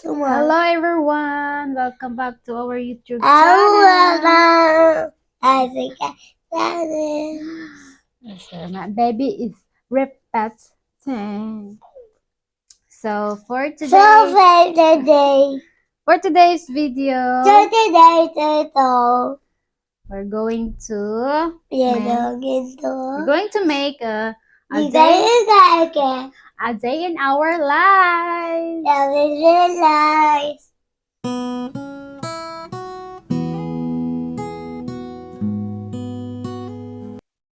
Hello everyone, welcome back to our YouTube channel. I think So my baby is repeating. So for today's video, we're going to make a day in our life.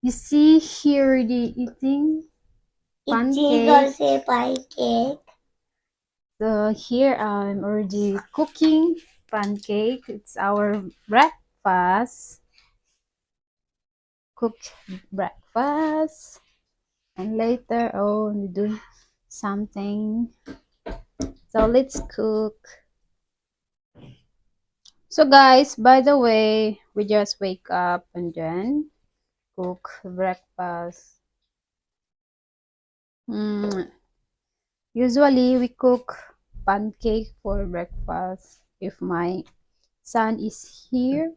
You see here the eating pancake. So here I'm already cooking pancake. It's our breakfast. Cooked breakfast. And later on we do something. So let's cook. So guys, by the way, we just wake up and then cook breakfast. Usually we cook pancake for breakfast if my son is here.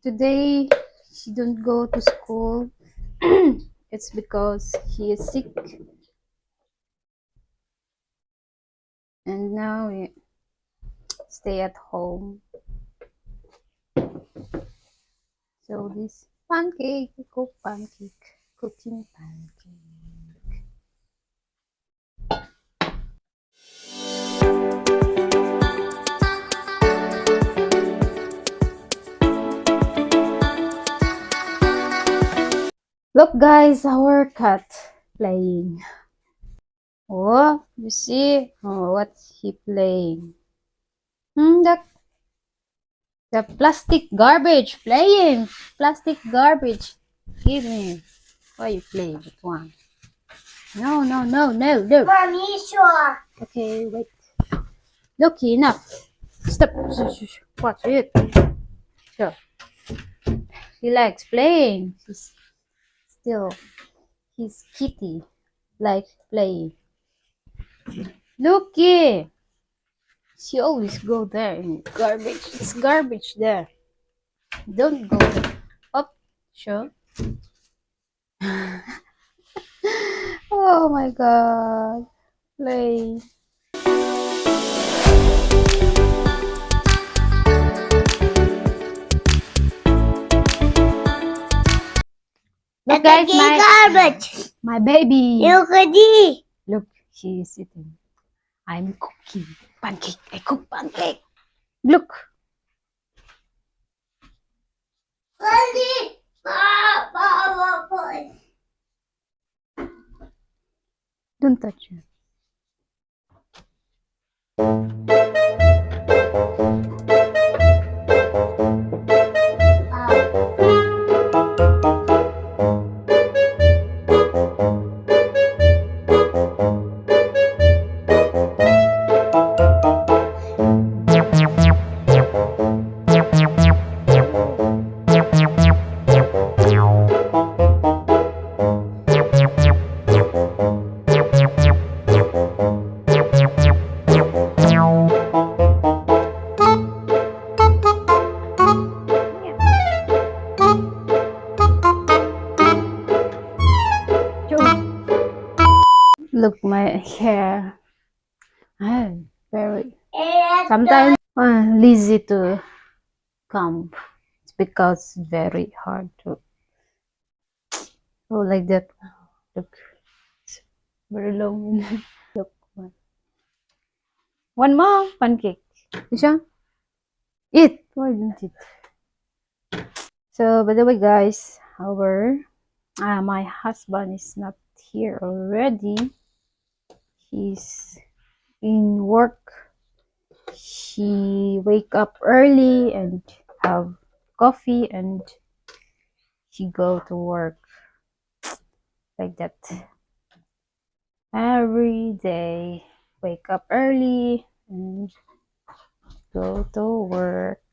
Today he don't go to school. It's because he is sick. And now we stay at home. So this pancake, we cook pancake, cooking pancake. Look guys, our cat playing. Oh, you see? Oh, what's he playing? The plastic garbage playing. Plastic garbage. Give me. Why you playing with one? No. Mommy, sure. Okay, wait. Look, enough. Stop. Watch it. Sure. He likes playing. He's kitty. Like playing. Looky. She always go there in garbage. It's garbage there. Don't go there. Up. Sure. Oh my god. Play. Look guys, my baby. Look, she is sitting. I'm cooking pancake. I cook pancake. Look. Don't touch her. Look my hair. Very. Sometimes lazy to comb. It's because it's very hard to. Oh, like that. Look, it's very long. Look, one more pancake. Isha, eat. Why didn't it? So, by the way, guys, my husband is not here already. He's in work. He wake up early and have coffee and he go to work like that every day. Wake up early and go to work.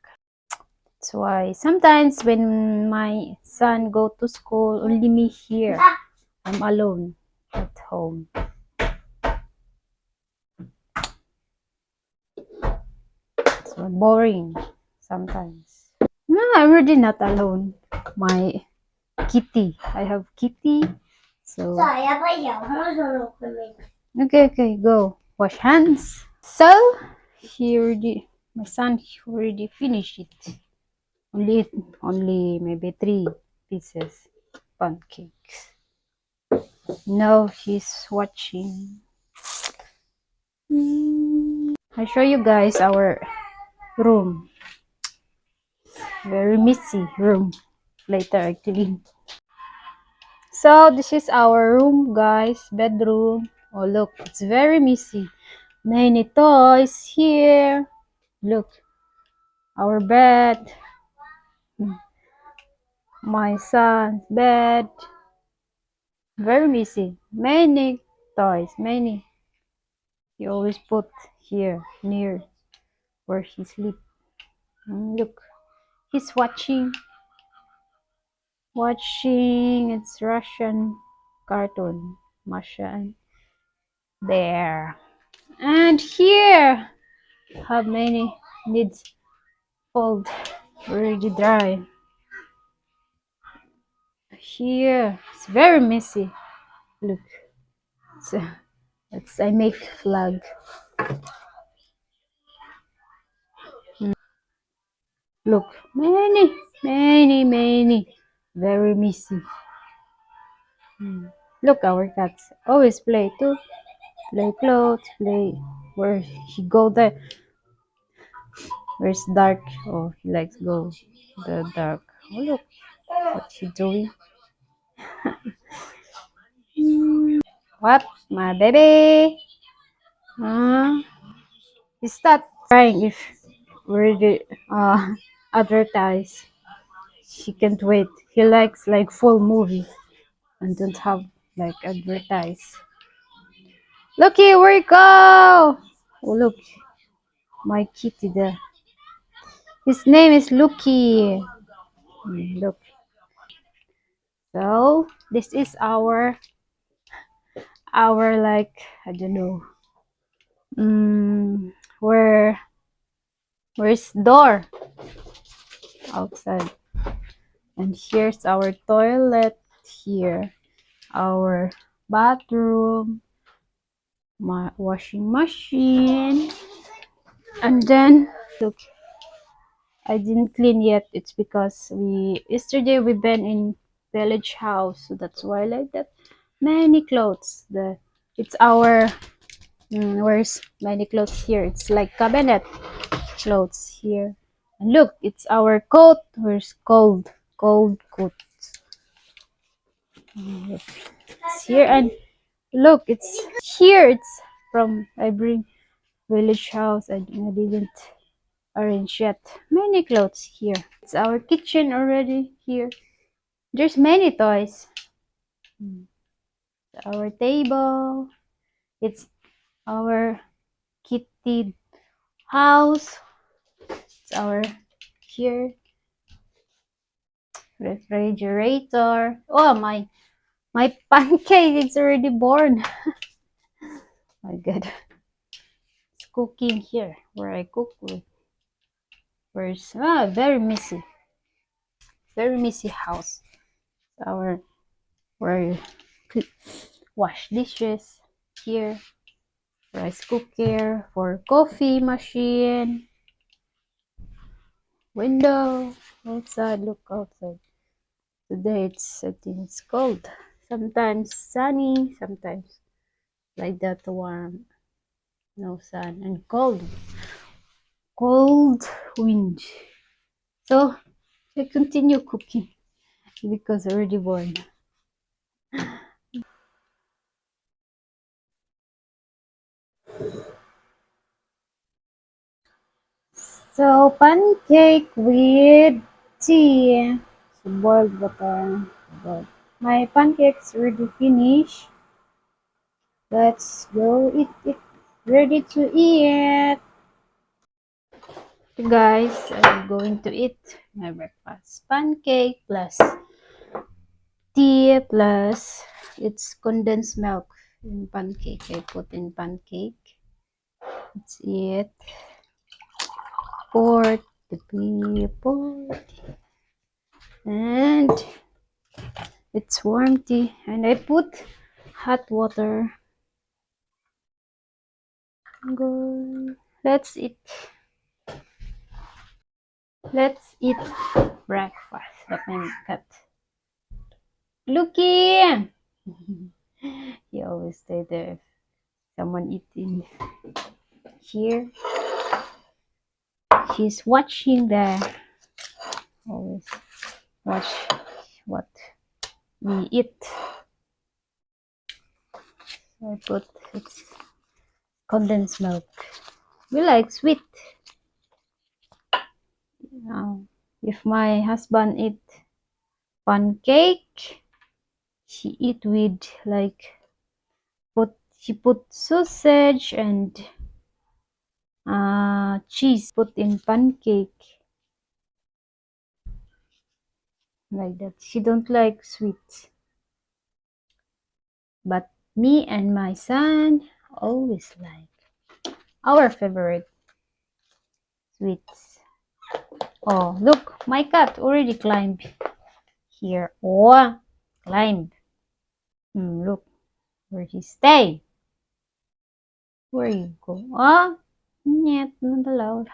That's why sometimes when my son go to school, only me here. I'm alone at home. So boring sometimes. No, I'm already not alone. My kitty. I have kitty. So okay, go wash hands. So my son already finished it. Only maybe 3 pieces pancakes. Now he's watching. I show you guys our room. Very messy room. Later I clean. So this is our room, guys. Bedroom. Oh look, it's very messy. Many toys here. Look, our bed. My son's bed. Very messy. Many toys. Many. He always put here near where he sleep. Look, he's watching. It's Russian cartoon. Masha and there. And here have many needs fold already dry. Here it's very messy. Look, so I make flag. Look, many, very messy. Look, our cats always play too. Play clothes, play where he go there. Where's dark? Oh, he likes go the dark. Oh look, what he doing? What, my baby? Huh? He start crying if we already advertise. She can't wait. He likes like full movie and don't have like advertise. Looky, where you go? Oh look, my kitty there. His name is Lucky. Look. So this is our like I don't know. Where where's door outside? And here's our toilet here. Our bathroom, my washing machine, and then look, I didn't clean yet. It's because yesterday we've been in village house, so that's why like that. Many clothes. It's our where's many clothes here. It's like cabinet clothes here. And look, it's our coat. Where's cold coat? Look, it's here and look, it's here. It's from I bring village house. I didn't arrange yet. Many clothes here. It's our kitchen already here. There's many toys. Our table. It's our kitty house. It's our here refrigerator. Oh my pancake. It's already born. My God. It's cooking here where I cook with. Where's very messy. Very messy house. Our where you wash dishes here. Rice cooker for coffee machine. Window outside. Look outside. Today I think it's cold. Sometimes sunny. Sometimes like that warm. No sun and cold. Cold wind. So I continue cooking because already born. So pancake with tea. So boiled butter. But my pancakes already finished. Let's go eat it. Ready to eat. Guys, I'm going to eat my breakfast. Pancake plus tea plus it's condensed milk in pancake. I put in pancake. Let's eat. port, the port, and it's warm tea, and I put hot water. Go. Let's eat. Let's eat breakfast. Let me cut. Looky! He always stay there. If someone eating here. She's watching there. Always watch what we eat. I put it's condensed milk. We like sweet. If my husband eat pancake, she eat with like she put sausage and cheese put in pancake like that. She don't like sweet, but me and my son always like our favorite sweets. Oh, look, my cat already climbed here. Oh, climbed. Look where he stay. Where you go? Ah, not allowed.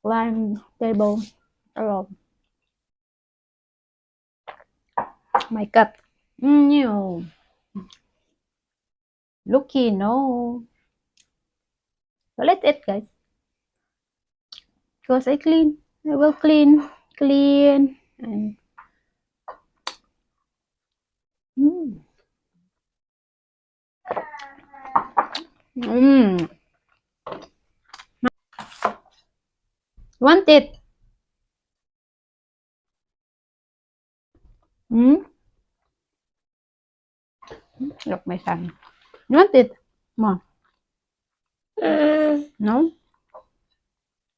Climb table. Oh, my cat. No. Looky, no. So let's eat, guys. Because I will clean, and mm. Mm. Want it? Mm? Look, my son. You want it? Mom? No?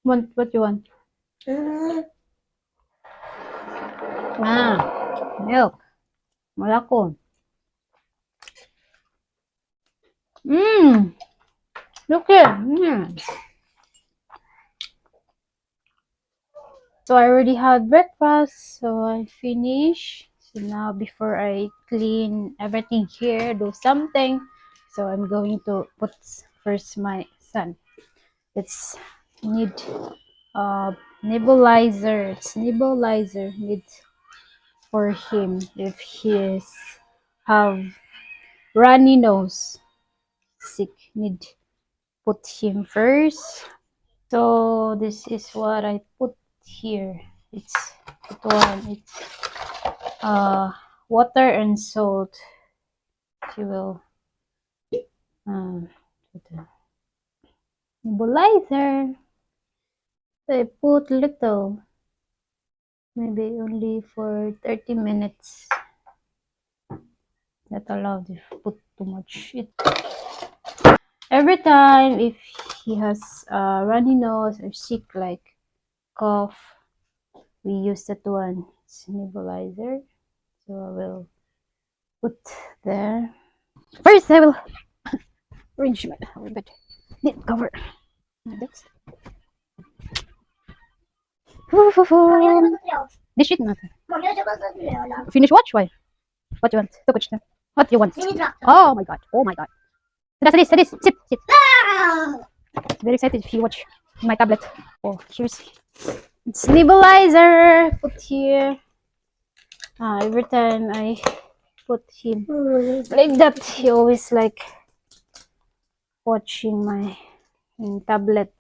Want what you want? Milk. Malako. Look here. So I already had breakfast, so I finish. So now before I clean everything here, do something. So I'm going to put first my son. It's need nebulizer. It's nebulizer need for him if he is have runny nose. Sick, need put him first. So this is what I put here. It's water and salt. She will put the nebulizer. I put little, maybe only for 30 minutes. Not allowed if put too much. Every time if he has runny nose or sick like cough, we use that one. It's nebulizer. So I will put there. First I will arrange my bed. Knit cover. That's this shit not. Finish watch? Why? What you want? To watch them. What you want? Oh my god. Oh my god. Sit. Very excited if you watch my tablet. Oh, here's it's nebulizer. Put here. Every time I put him like that, he always like watching my tablet.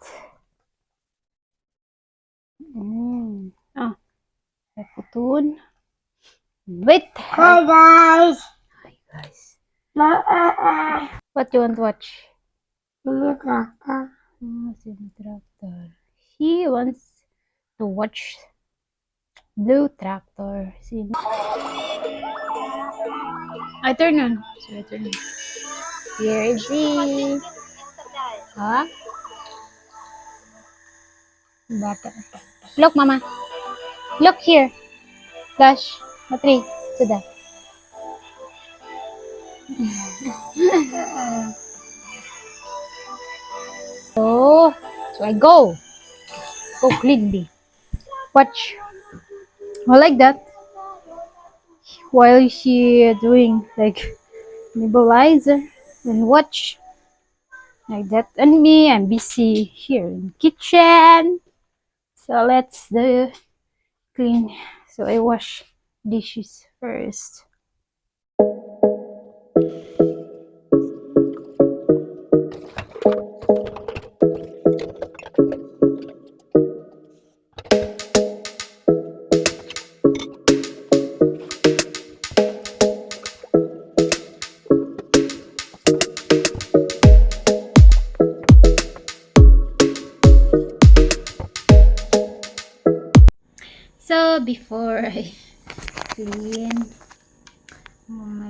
I put on. Wait. Hi guys. Hi guys. Ma What you want to watch? Ini tractor. Tractor. He wants to watch Blue Tractor. See. I turn on. So I turn on. Here is he. Huh? Butter. Look, Mama. Look here. Flash. Matri. Sudah. So I go. Oh, clean me. Watch. I like that. While she doing like nebulizer and watch like that. And me, I'm busy here in kitchen. So let's do clean. So I wash dishes first. So before I clean,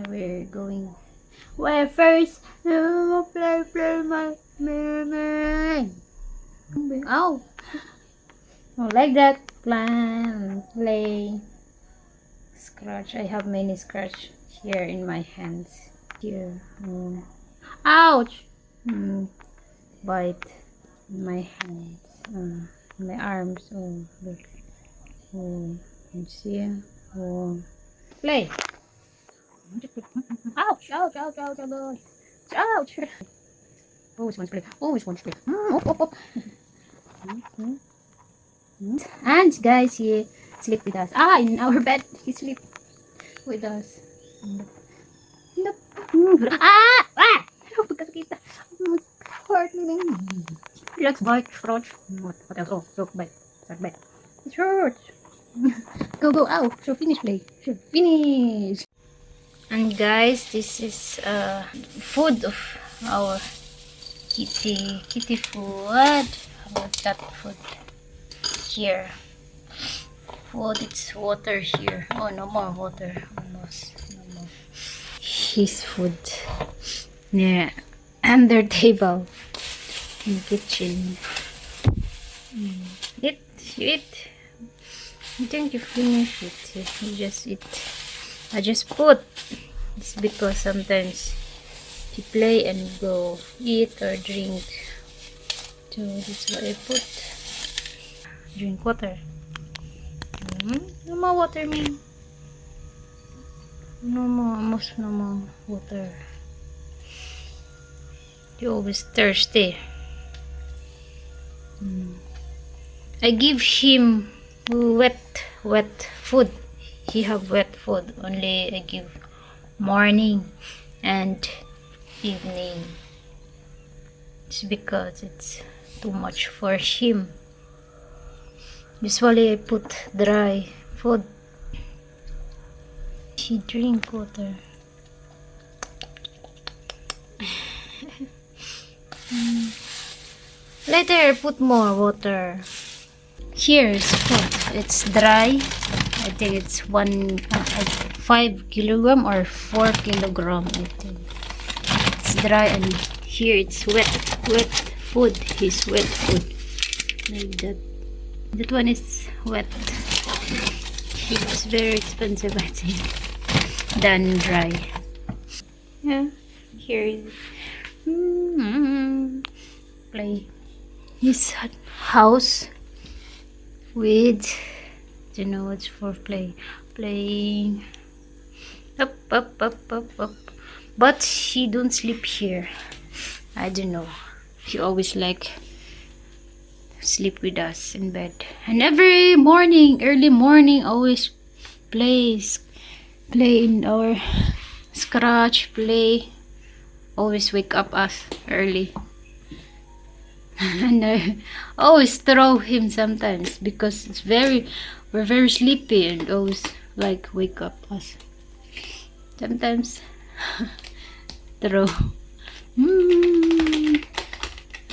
we're going. Well, first, play my meme. Oh, oh, like that. Plan, play, scratch. I have many scratch here in my hands. Here. Oh. Ouch! Bite in my hands. My arms. Oh, look. Oh, you see? Oh, play. Ouch! Ouch! Ouch! Ouch! Ouch! Ouch! Always want to play. Always want to play. Oh, oh, oh. And guys, he sleep with us. Ah, in our bed, he sleep with us. Look. Ah! Ah! Because kita. Hurt me. Relax, bite, scratch. What else? Oh, look, bite. Start bite. It hurts. Go, go, out. So finish play. So finish. And guys, this is food of our kitty food. About that food here. Food, it's water here. Oh, no more water. Almost no more. His food. Yeah, under table in kitchen. Eat, eat. I think you finish it. You just eat. I just put. It's because sometimes you play and go eat or drink. So that's what I put. Drink water. No more water, man. No more, almost no more water. You always thirsty. I give him wet food. He have wet food. Only I give morning and evening. It's because it's too much for him. Usually I put dry food. He drink water. Later put more water. Here is food. It's dry. I think it's 5 kilogram or 4 kilogram. I think it's dry, and here it's wet food. His wet food like that. That one is wet. It's very expensive, I think, than dry. Yeah, here is play his house with, you know, it's for playing up, but he don't sleep here. I don't know, he always like sleep with us in bed, and every morning, early morning, always play in our scratch play, always wake up us early. And I always throw him sometimes because we're very sleepy, and always like wake up us. Sometimes throw.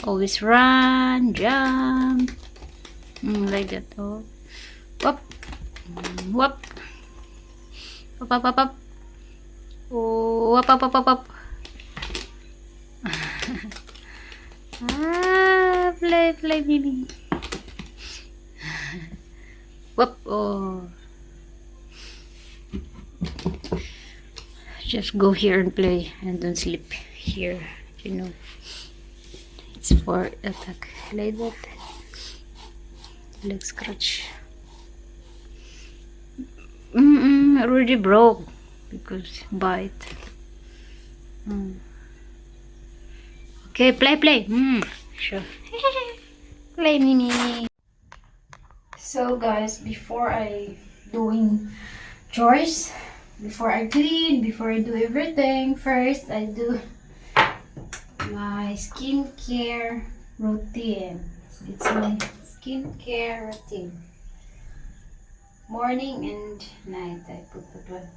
Always run, jump, like that. Oh, whoop, whoop, up, up, up, up. Oh, up, up, up, up, up. Play, baby. Whoop, oh. Just go here and play and don't sleep here, you know. It's for attack like that. Leg scratch. Already broke because bite. Okay, play. Sure. Play, Mimi. So guys, before I doing chores, before I clean, before I do everything, first I do my skincare routine. It's my skincare routine. Morning and night I put that one.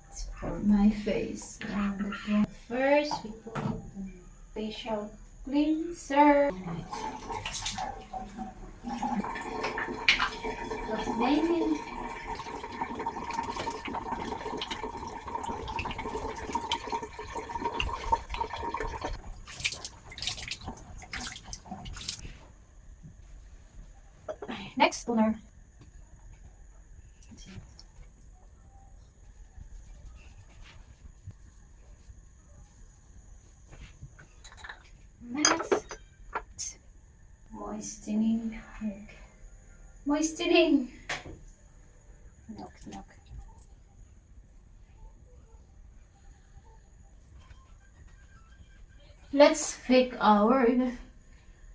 It's for my face. And that one. First we put facial cleanser. What's the name? Next toner. Next, moistening. Moistening. Knock. Let's fake our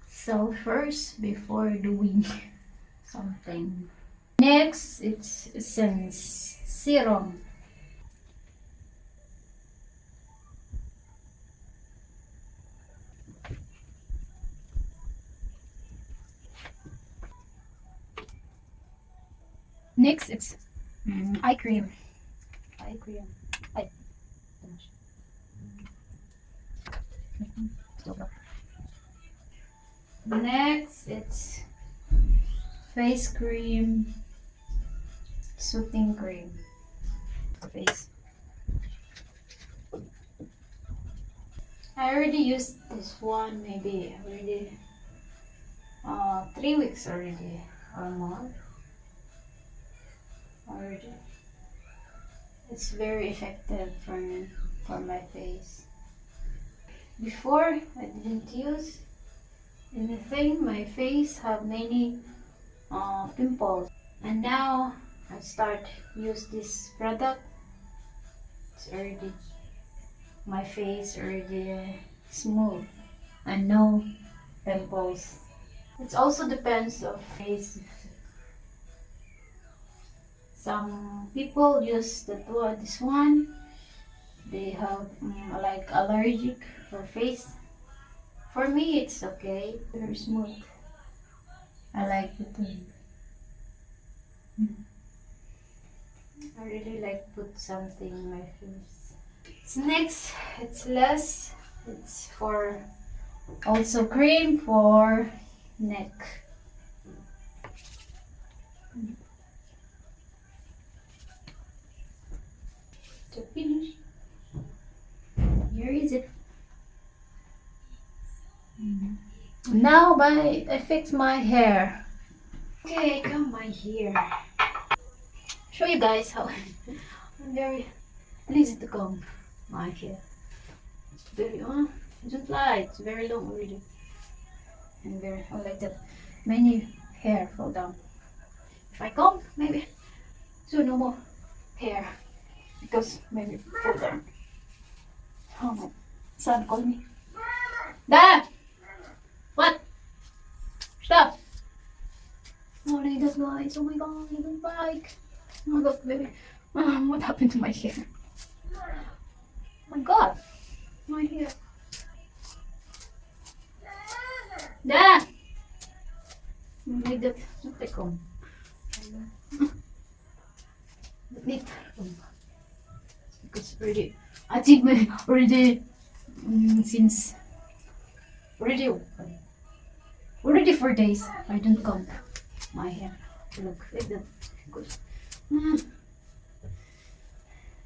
self first before doing something. Next, it's essence serum. Next, it's eye cream. Eye cream. Eye. Next, it's face cream, soothing cream. Face. I already used this one maybe already 3 weeks already or more already. It's very effective for me, for my face. Before I didn't use anything. My face have many pimples, and now I start use this product. It's already my face already smooth and no pimples. It also depends of face. Some people use this one. They have like allergic for face. For me, it's okay. Very smooth. I like it. I really like put something in my face. So next, it's less. It's for also cream for neck. To finish, here is it. Now I fix my hair. Okay, comb my hair. Show you guys how I'm very lazy to comb my hair. It's very it doesn't lie, it's very long already. And very like that. Many hair fall down. If I comb, maybe soon no more hair. Because maybe fall down. Oh my son called me. Dad! What? Stop! Oh, they just lights. Oh my god, I don't like. Oh my god, baby. What happened to my hair? Oh my god, my hair. Dad! Like that. Not the comb. Need because already, I think already since already 4 days I don't comb my hair. Look like that. Good.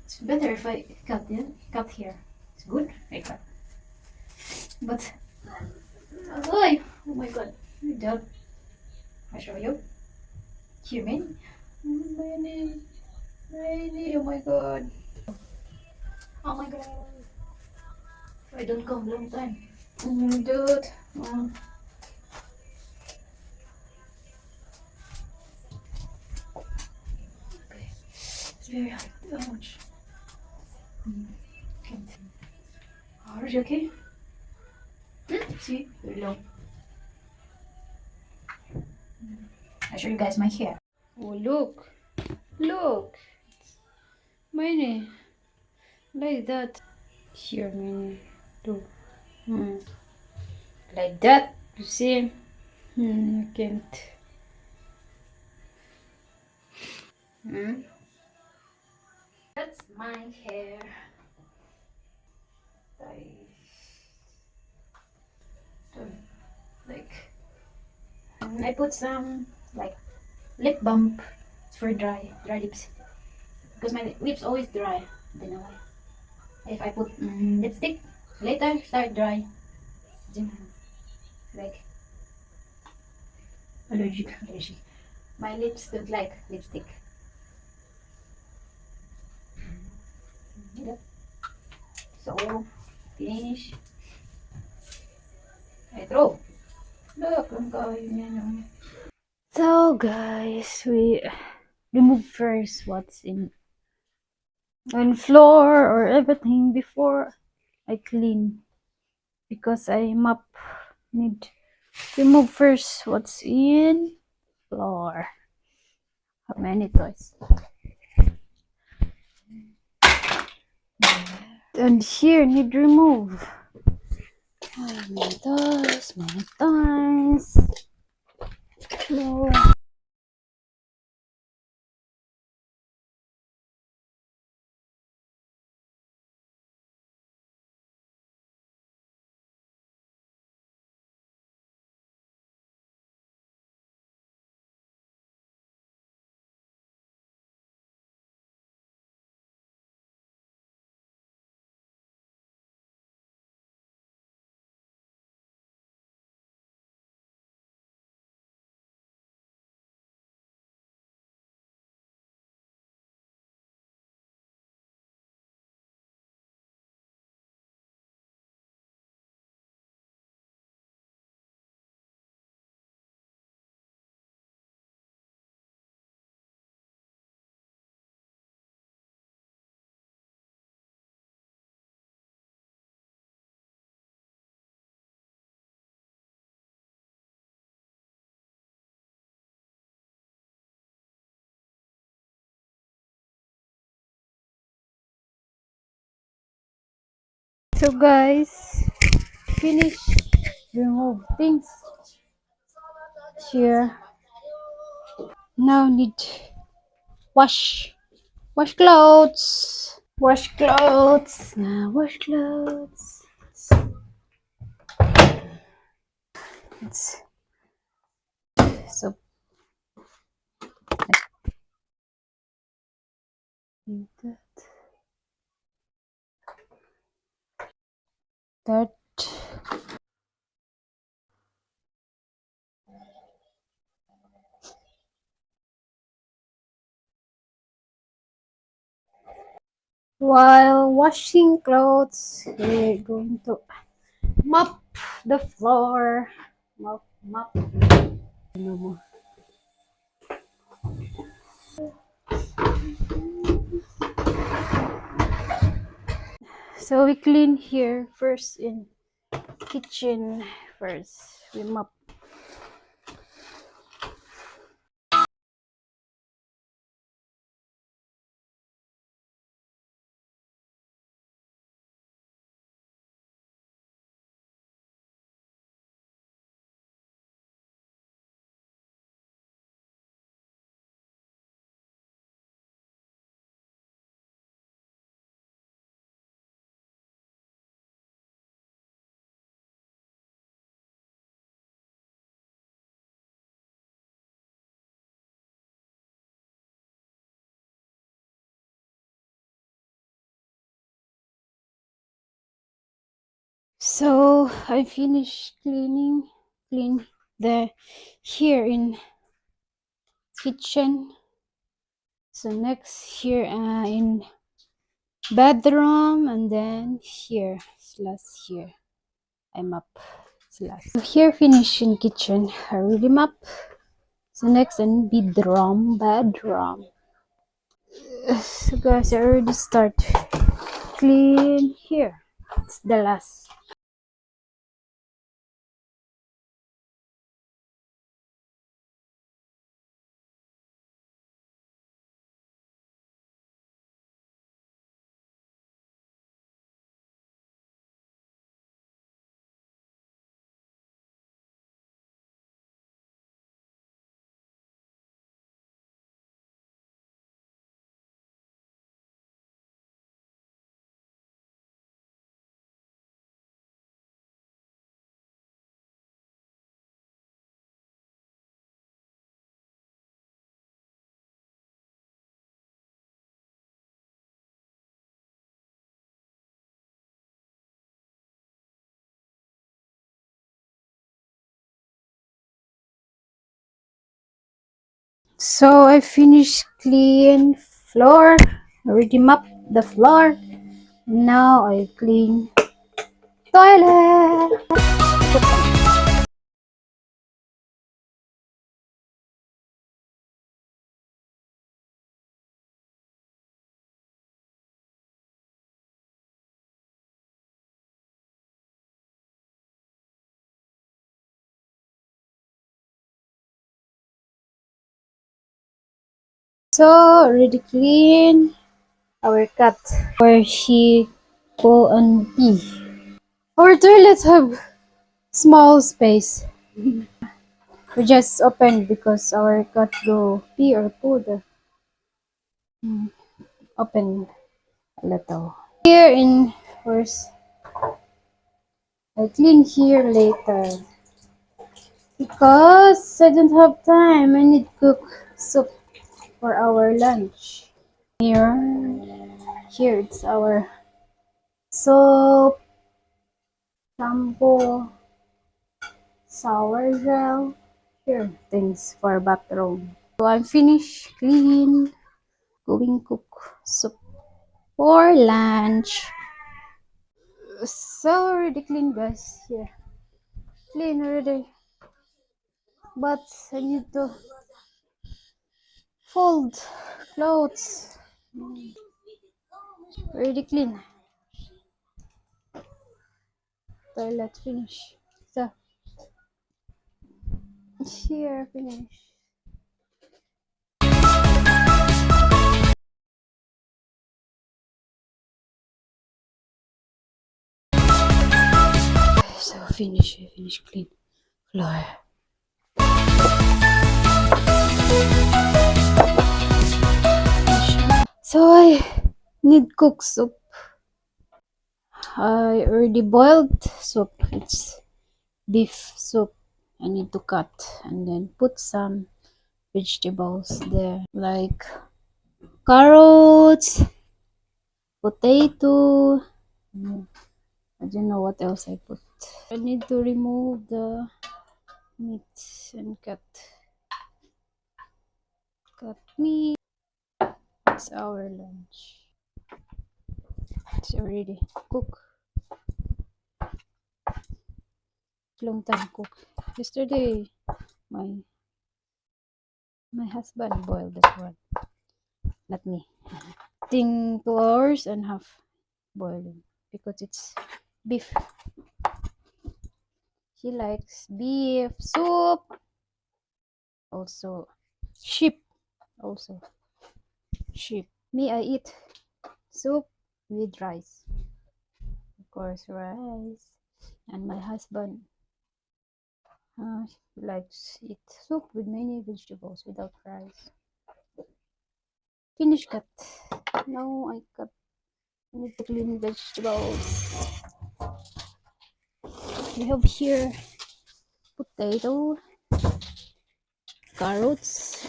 It's better if I cut here. It's good. I cut. But oh my god, my dog. I show you. Here, man. Rainy. Oh my god. Oh my god. I don't come long time. Dude. very hot. Ouch. Can't. Are you okay? See? Very long. I show you guys my hair. Oh, look. Look. Mine. Like that. Here, mine. Look. Hmm. Like that. You see? I can't. Hmm. That's my hair. Like, I put some like lip balm for dry lips because my lips always dry. I don't know why. If I put lipstick later, start dry. Then, like allergic. My lips don't like lipstick. Yep. So finish. I throw. Look, ang kayo niya no. So guys, we remove first what's in on floor or everything before I clean because I mop need remove first what's in floor. How many toys? And here need remove. Many toys, many toys. Floor. So guys, finish remove things here. Now need wash clothes. Wash clothes. Now wash clothes. It's so that while washing clothes, we're going to mop the floor. Mop. No more. So we clean here first in kitchen first. We mop. So I finished clean the here in kitchen. So next here in bedroom and then here last here I mop last. So here finish in kitchen. I really mop. So next in bedroom. So guys, I already start clean here. It's the last. So I finished clean floor. Already mopped the floor. Now I clean toilet. So already clean our cat where she go and pee. Our toilet have small space. We just opened because our cat go pee or poo the open a little. Here in first I clean here later because I don't have time. I need to cook soup for our lunch. Here it's our soap, shampoo, shower gel. Here things for bathroom. So I'm finished clean. Going cook soup for lunch. So already clean guys. Here clean already. But I need to fold clothes. Already clean. Toilet finish. So here finish. So finish clean floor. So I need cook soup. I already boiled soup. It's beef soup. I need to cut and then put some vegetables there like carrots, potato. I don't know what else I put. I need to remove the meat and cut meat. It's our lunch. It's already cooked. Long time cook. Yesterday, my my husband boiled that one, not me. Think 2 hours and half boiling because it's beef. He likes beef soup, also sheep, also sheep. Me, I eat soup with rice, of course, rice. And my husband likes eat soup with many vegetables without rice. Finish cut. Now I cut. I need to clean vegetables. We have here potato, carrots,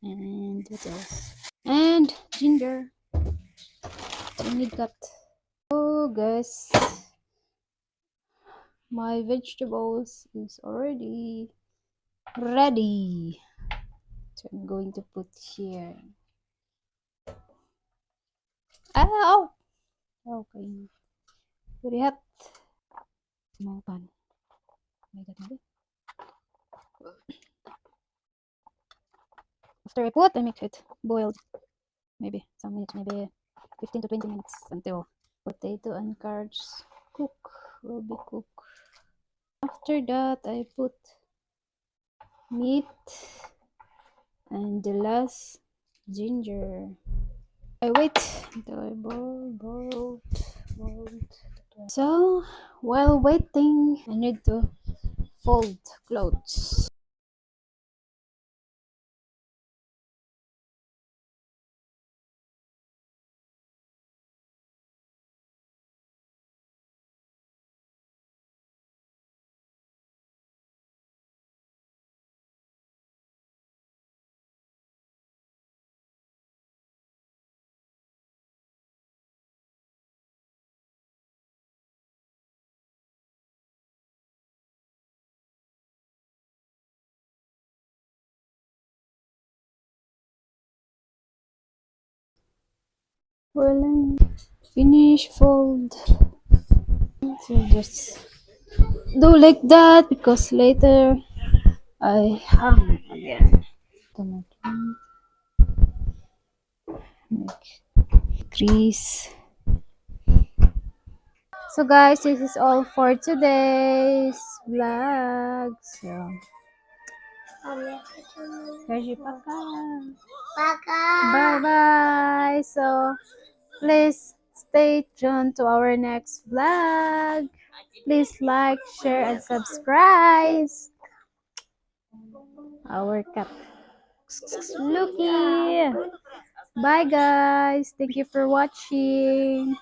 and what else? And ginger. I need cut. Oh, guys, my vegetables is already ready. So I'm going to put here. Ow! Okay. Very hot. Small pan. Oh my god, maybe. After I put, I make it boiled. Maybe some minutes, maybe 15 to 20 minutes until potato and carrots will be cooked. After that, I put meat and the last ginger. I wait until I boiled. So while waiting, I need to fold clothes. Well, finish fold. So just do like that because later I hang again. Tomato make crease. So guys, this is all for today's vlog. So, Kaji paka. Bye bye. So, please stay tuned to our next vlog. Please like, share, and subscribe. Our cat. Looky. Bye guys. Thank you for watching.